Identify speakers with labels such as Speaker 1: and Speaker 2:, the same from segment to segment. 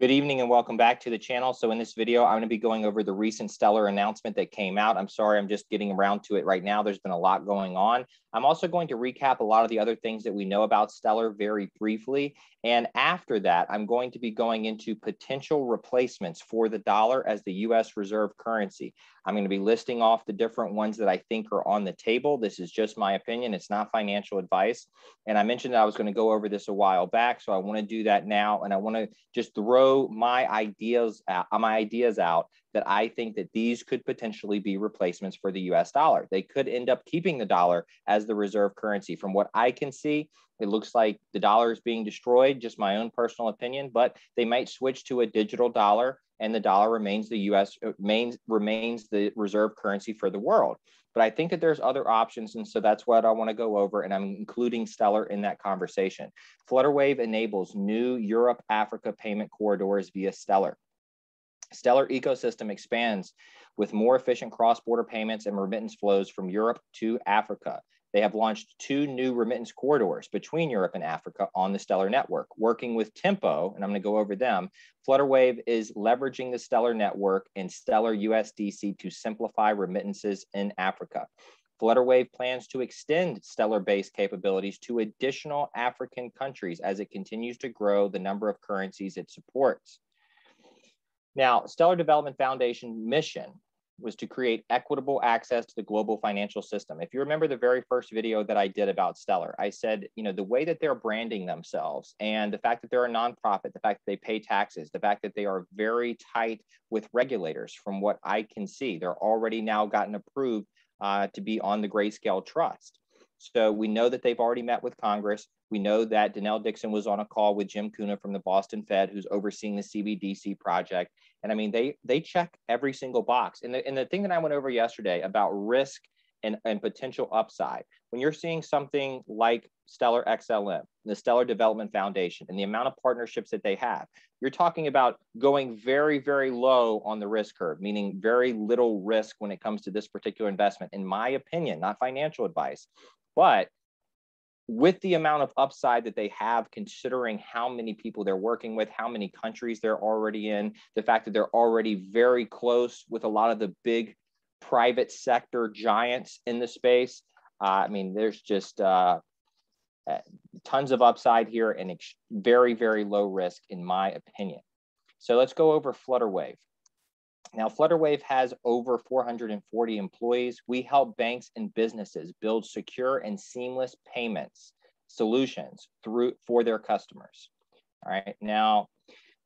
Speaker 1: Good evening and welcome back to the channel. So in this video, I'm going to be going over the recent Stellar announcement that came out. I'm sorry, I'm just getting around to it right now. There's been a lot going on. I'm also going to recap a lot of the other things that we know about Stellar very briefly. And after that, I'm going to be going into potential replacements for the dollar as the US reserve currency. I'm going to be listing off the different ones that I think are on the table. This is just my opinion. It's not financial advice. And I mentioned that I was going to go over this a while back. So I want to do that now. And I want to just throw my ideas out that I think that these could potentially be replacements for the US dollar. They could end up keeping the dollar as the reserve currency. From what I can see, it looks like the dollar is being destroyed, just my own personal opinion, but they might switch to a digital dollar and the dollar remains remains the reserve currency for the world. But I think that there's other options. And so that's what I want to go over. And I'm including Stellar in that conversation. Flutterwave enables new Europe-Africa payment corridors via Stellar. Stellar ecosystem expands with more efficient cross-border payments and remittance flows from Europe to Africa. They have launched 2 new remittance corridors between Europe and Africa on the Stellar network. Working with Tempo, and I'm going to go over them, Flutterwave is leveraging the Stellar network and Stellar USDC to simplify remittances in Africa. Flutterwave plans to extend Stellar-based capabilities to additional African countries as it continues to grow the number of currencies it supports. Now, Stellar Development Foundation mission was to create equitable access to the global financial system. If you remember the very first video that I did about Stellar, I said, the way that they're branding themselves and the fact that they're a nonprofit, the fact that they pay taxes, the fact that they are very tight with regulators from what I can see, they're already now gotten approved to be on the Grayscale Trust. So we know that they've already met with Congress. We know that Denell Dixon was on a call with Jim Kuna from the Boston Fed, who's overseeing the CBDC project. And I mean, they check every single box. And the thing that I went over yesterday about risk and potential upside, when you're seeing something like Stellar XLM, the Stellar Development Foundation, and the amount of partnerships that they have, you're talking about going very, very low on the risk curve, meaning very little risk when it comes to this particular investment, in my opinion, not financial advice. But with the amount of upside that they have, considering how many people they're working with, how many countries they're already in, the fact that they're already very close with a lot of the big private sector giants in the space, I mean, there's just tons of upside here and very, very low risk, in my opinion. So let's go over Flutterwave. Now, Flutterwave has over 440 employees. We help banks and businesses build secure and seamless payments solutions for their customers. All right. Now,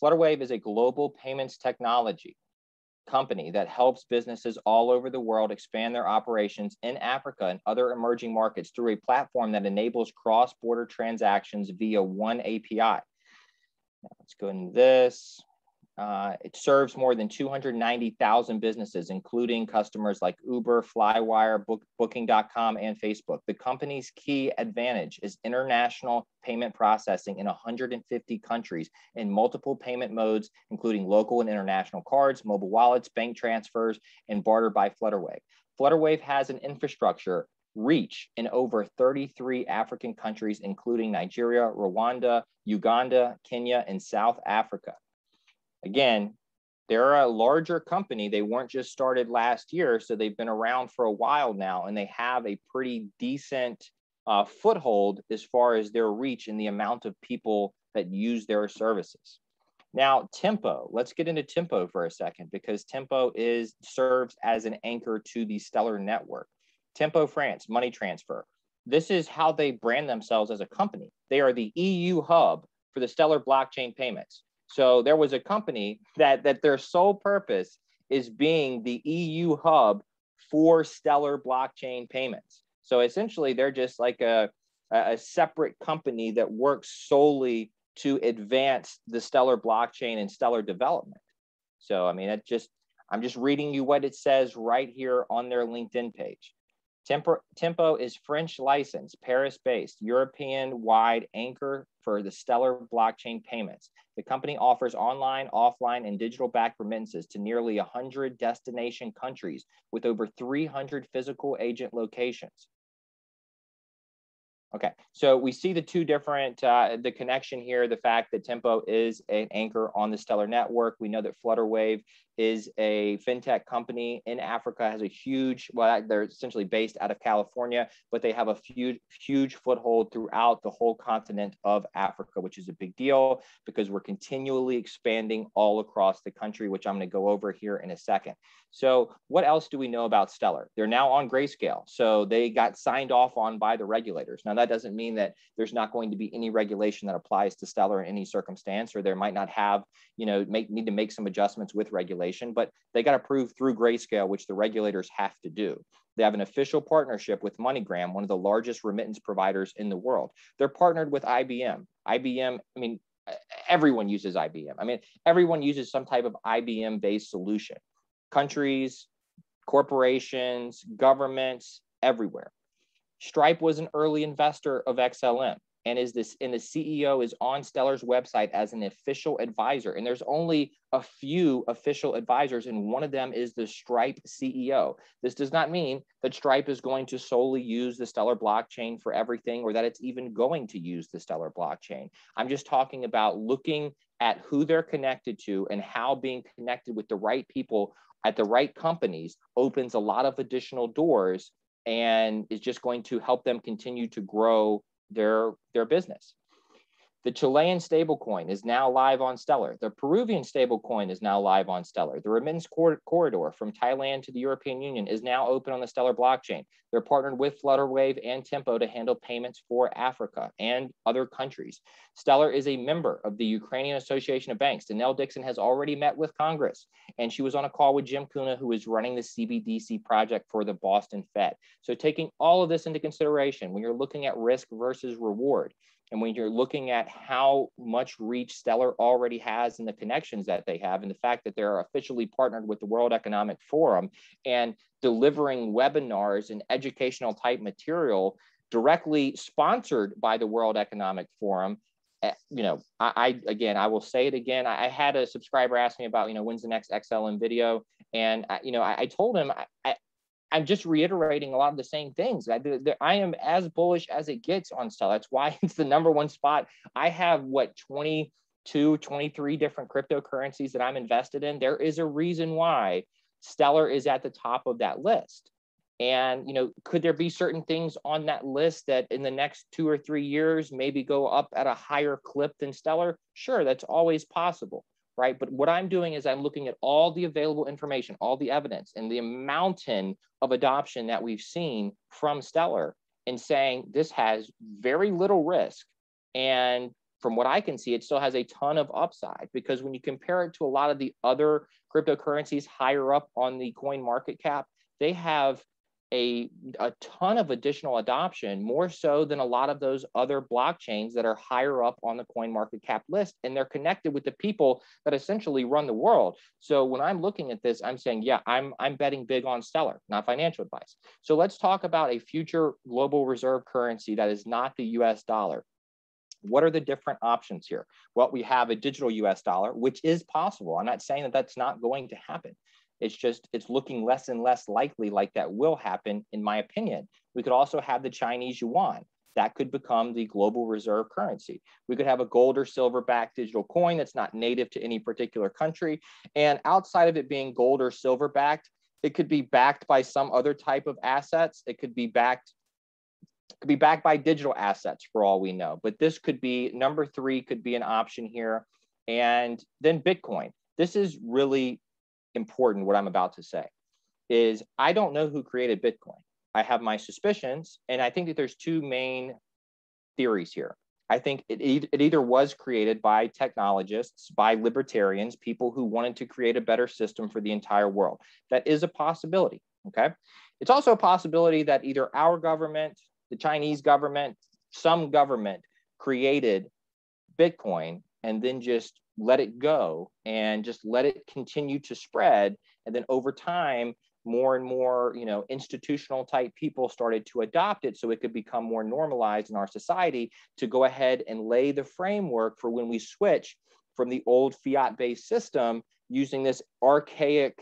Speaker 1: Flutterwave is a global payments technology company that helps businesses all over the world expand their operations in Africa and other emerging markets through a platform that enables cross-border transactions via one API. Now, let's go into this. It serves more than 290,000 businesses, including customers like Uber, Flywire, Booking.com, and Facebook. The company's key advantage is international payment processing in 150 countries in multiple payment modes, including local and international cards, mobile wallets, bank transfers, and barter by Flutterwave. Flutterwave has an infrastructure reach in over 33 African countries, including Nigeria, Rwanda, Uganda, Kenya, and South Africa. Again, they're a larger company. They weren't just started last year, so they've been around for a while now, and they have a pretty decent foothold as far as their reach and the amount of people that use their services. Now, Tempo, let's get into Tempo for a second, because Tempo serves as an anchor to the Stellar network. Tempo France, money transfer. This is how they brand themselves as a company. They are the EU hub for the Stellar blockchain payments. So there was a company that their sole purpose is being the EU hub for Stellar blockchain payments. So essentially, they're just like a separate company that works solely to advance the Stellar blockchain and Stellar development. So, I mean, I'm just reading you what it says right here on their LinkedIn page. Tempo is French licensed, Paris-based, European-wide anchor for the Stellar blockchain payments. The company offers online, offline, and digital-backed remittances to nearly 100 destination countries with over 300 physical agent locations. Okay, so we see the two different, the connection here, the fact that Tempo is an anchor on the Stellar network. We know that Flutterwave is a fintech company in Africa, has a huge, well, they're essentially based out of California, but they have a huge foothold throughout the whole continent of Africa, which is a big deal because we're continually expanding all across the country, which I'm going to go over here in a second. So what else do we know about Stellar? They're now on Grayscale. So they got signed off on by the regulators. Now, that doesn't mean that there's not going to be any regulation that applies to Stellar in any circumstance, or there might not have, need to make some adjustments with regulation, but they got approved through Grayscale, which the regulators have to do. They have an official partnership with MoneyGram, one of the largest remittance providers in the world. They're partnered with IBM. IBM, I mean, everyone uses IBM. I mean, everyone uses some type of IBM-based solution. Countries, corporations, governments, everywhere. Stripe was an early investor of XLM, and the CEO is on Stellar's website as an official advisor. And there's only a few official advisors, and one of them is the Stripe CEO. This does not mean that Stripe is going to solely use the Stellar blockchain for everything, or that it's even going to use the Stellar blockchain. I'm just talking about looking at who they're connected to and how being connected with the right people at the right companies opens a lot of additional doors and is just going to help them continue to grow their business. The Chilean stablecoin is now live on Stellar. The Peruvian stablecoin is now live on Stellar. The remittance corridor from Thailand to the European Union is now open on the Stellar blockchain. They're partnered with Flutterwave and Tempo to handle payments for Africa and other countries. Stellar is a member of the Ukrainian Association of Banks. Danelle Dixon has already met with Congress, and she was on a call with Jim Kuna, who is running the CBDC project for the Boston Fed. So taking all of this into consideration, when you're looking at risk versus reward, and when you're looking at how much reach Stellar already has and the connections that they have, and the fact that they're officially partnered with the World Economic Forum and delivering webinars and educational type material directly sponsored by the World Economic Forum, I will say it again. I had a subscriber ask me about, when's the next XLM video? And, I told him, I'm just reiterating a lot of the same things. I am as bullish as it gets on Stellar. That's why it's the #1 spot. I have 22, 23 different cryptocurrencies that I'm invested in. There is a reason why Stellar is at the top of that list. And, could there be certain things on that list that in the next 2 or 3 years maybe go up at a higher clip than Stellar? Sure, that's always possible. Right. But what I'm doing is I'm looking at all the available information, all the evidence, and the mountain of adoption that we've seen from Stellar, and saying this has very little risk. And from what I can see, it still has a ton of upside, because when you compare it to a lot of the other cryptocurrencies higher up on the coin market cap, they have a ton of additional adoption, more so than a lot of those other blockchains that are higher up on the coin market cap list, and they're connected with the people that essentially run the world. So when I'm looking at this, I'm saying, yeah, I'm betting big on Stellar, not financial advice. So let's talk about a future global reserve currency that is not the US dollar. What are the different options here? Well, we have a digital US dollar, which is possible. I'm not saying that that's not going to happen. It's looking less and less likely like that will happen, in my opinion. We could also have the Chinese yuan. That could become the global reserve currency. We could have a gold or silver backed digital coin that's not native to any particular country. And outside of it being gold or silver backed, it could be backed by some other type of assets. It could be backed by digital assets for all we know. But this could be, #3 could be an option here. And then Bitcoin. This is really important. What I'm about to say is, I don't know who created Bitcoin. I have my suspicions, and I think that there's two main theories here. I think it either was created by technologists, by libertarians, people who wanted to create a better system for the entire world. That is a possibility. Okay. It's also a possibility that either our government, the Chinese government, some government created Bitcoin and then just let it go and just let it continue to spread. And then over time, more and more, institutional type people started to adopt it, so it could become more normalized in our society to go ahead and lay the framework for when we switch from the old fiat-based system using this archaic,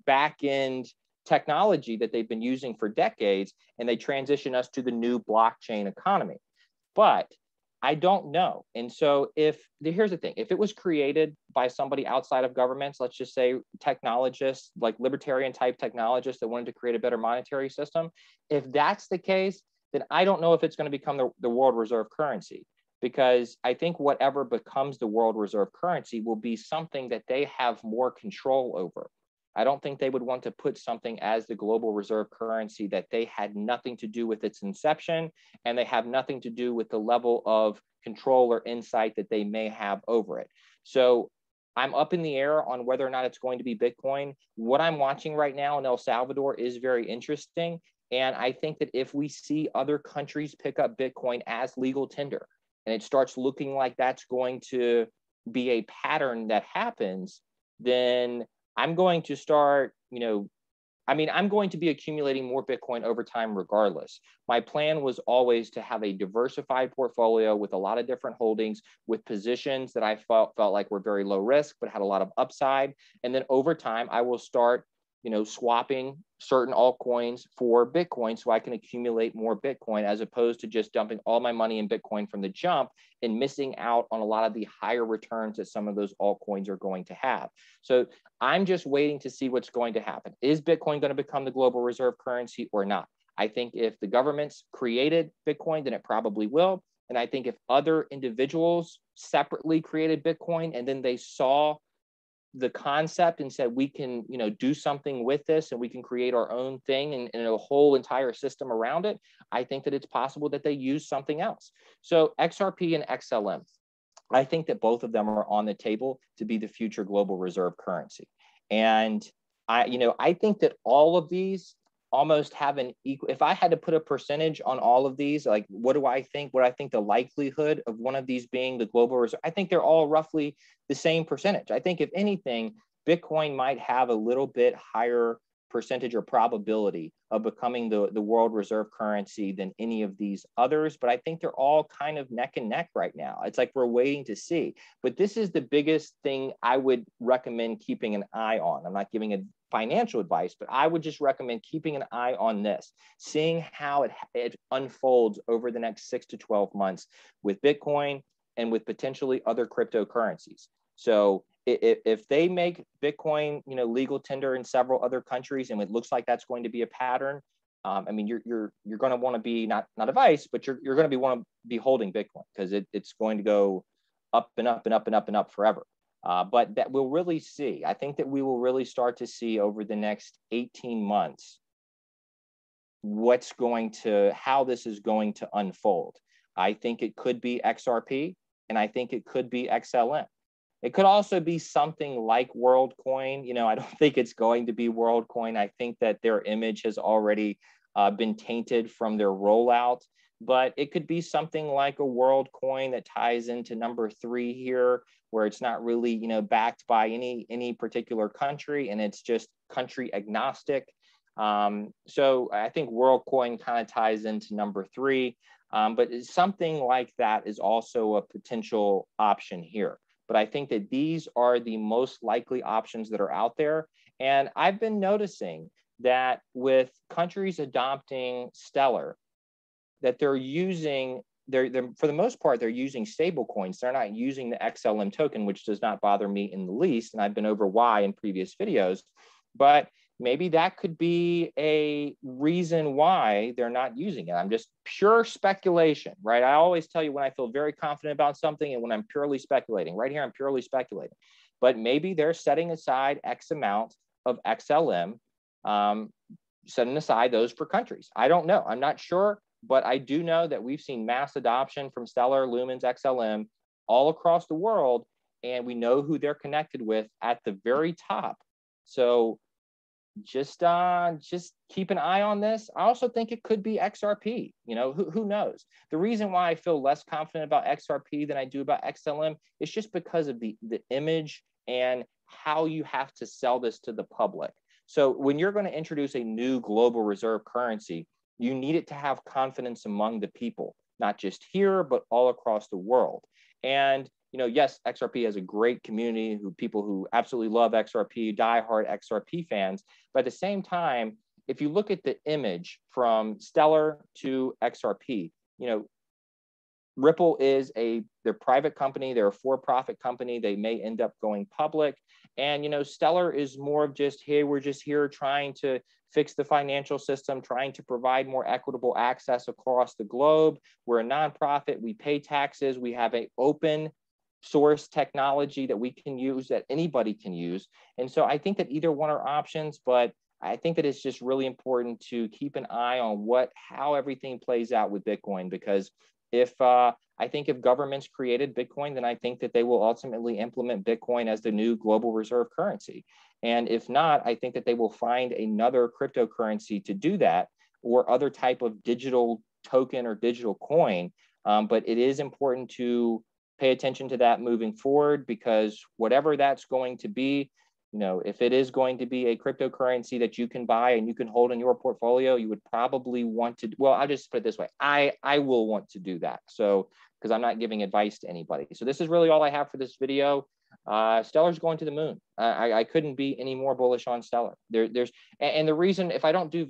Speaker 1: back end technology that they've been using for decades, and they transition us to the new blockchain economy. But I don't know. And so here's the thing, if it was created by somebody outside of governments, let's just say technologists, like libertarian type technologists that wanted to create a better monetary system, if that's the case, then I don't know if it's going to become the world reserve currency, because I think whatever becomes the world reserve currency will be something that they have more control over. I don't think they would want to put something as the global reserve currency that they had nothing to do with its inception, and they have nothing to do with the level of control or insight that they may have over it. So I'm up in the air on whether or not it's going to be Bitcoin. What I'm watching right now in El Salvador is very interesting. And I think that if we see other countries pick up Bitcoin as legal tender, and it starts looking like that's going to be a pattern that happens, then I'm going to start, I'm going to be accumulating more Bitcoin over time regardless. My plan was always to have a diversified portfolio with a lot of different holdings, with positions that I felt like were very low risk, but had a lot of upside. And then over time, I will start swapping certain altcoins for Bitcoin so I can accumulate more Bitcoin, as opposed to just dumping all my money in Bitcoin from the jump and missing out on a lot of the higher returns that some of those altcoins are going to have. So I'm just waiting to see what's going to happen. Is Bitcoin going to become the global reserve currency or not? I think if the governments created Bitcoin, then it probably will. And I think if other individuals separately created Bitcoin and then they saw the concept and said, we can, do something with this and we can create our own thing and a whole entire system around it, I think that it's possible that they use something else. So XRP and XLM, I think that both of them are on the table to be the future global reserve currency. And I think that all of these almost have an equal, if I had to put a percentage on all of these, like what I think the likelihood of one of these being the global reserve, I think they're all roughly the same percentage. I think if anything, Bitcoin might have a little bit higher percentage or probability of becoming the world reserve currency than any of these others, but I think they're all kind of neck and neck right now. It's like we're waiting to see. But this is the biggest thing I would recommend keeping an eye on. I'm not giving a financial advice, but I would just recommend keeping an eye on this, seeing how it unfolds over the next 6 to 12 months with Bitcoin and with potentially other cryptocurrencies. So if they make Bitcoin, legal tender in several other countries, and it looks like that's going to be a pattern, you're going to want to be not advice, but you're going to want to be holding Bitcoin, because it's going to go up and up and up and up and up forever. But that we'll really see. I think that we will really start to see over the next 18 months how this is going to unfold. I think it could be XRP, and I think it could be XLM. It could also be something like WorldCoin. I don't think it's going to be WorldCoin. I think that their image has already been tainted from their rollout, but it could be something like a WorldCoin that ties into number 3 here, where it's not really, backed by any particular country, and it's just country agnostic. So I think WorldCoin kind of ties into number 3, but something like that is also a potential option here. But I think that these are the most likely options that are out there. And I've been noticing that with countries adopting Stellar, that they're using, for the most part, they're using stable coins. They're not using the XLM token, which does not bother me in the least. And I've been over why in previous videos. But maybe that could be a reason why they're not using it. I'm just pure speculation, right? I always tell you when I feel very confident about something and when I'm purely speculating. Right here, I'm purely speculating. But maybe they're setting aside X amount of XLM, setting aside those for countries. I don't know. I'm not sure, but I do know that we've seen mass adoption from Stellar, Lumens, XLM all across the world, and we know who they're connected with at the very top. So just keep an eye on this. I also think it could be XRP. Who knows? The reason why I feel less confident about XRP than I do about XLM is just because of the image and how you have to sell this to the public. So when you're going to introduce a new global reserve currency, you need it to have confidence among the people, not just here, but all across the world. And you know, yes, XRP has a great community, people who absolutely love XRP, diehard XRP fans. But at the same time, if you look at the image from Stellar to XRP, you know, Ripple is they're private company, they're a for-profit company, they may end up going public. And, you know, Stellar is more of just, hey, we're just here trying to fix the financial system, trying to provide more equitable access across the globe. We're a nonprofit, we pay taxes, we have an open source technology that we can use, that anybody can use. And so I think that either one are options, but I think that it's just really important to keep an eye on how everything plays out with Bitcoin, because I think if governments created Bitcoin, then I think that they will ultimately implement Bitcoin as the new global reserve currency. And if not, I think that they will find another cryptocurrency to do that, or other type of digital token or digital coin. But it is important to pay attention to that moving forward, because whatever that's going to be, you know, if it is going to be a cryptocurrency that you can buy and you can hold in your portfolio, you would probably want to, well, I'll just put it this way. I will want to do that. So, because I'm not giving advice to anybody. So this is really all I have for this video. Stellar's going to the moon. I couldn't be any more bullish on Stellar. And the reason, if I don't do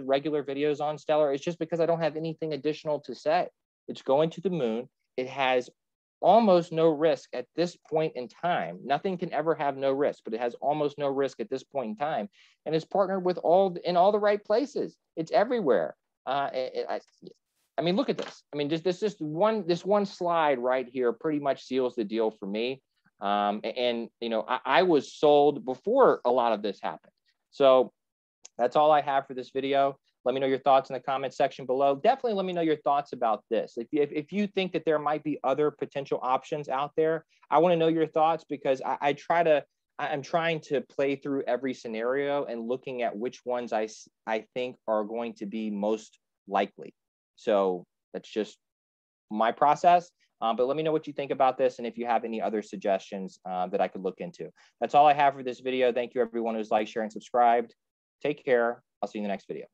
Speaker 1: regular videos on Stellar, is just because I don't have anything additional to say. It's going to the moon. It has almost no risk at this point in time. Nothing can ever have no risk, but it has almost no risk at this point in time, and it's partnered with in all the right places. It's everywhere. I mean, look at this. I mean, this one slide right here pretty much seals the deal for me. And you know, I was sold before a lot of this happened. So that's all I have for this video. Let me know your thoughts in the comment section below. Definitely let me know your thoughts about this. If you think that there might be other potential options out there, I want to know your thoughts, because I'm trying to play through every scenario and looking at which ones I think are going to be most likely. So that's just my process. But let me know what you think about this, and if you have any other suggestions that I could look into. That's all I have for this video. Thank you everyone who's liked, shared, and subscribed. Take care. I'll see you in the next video.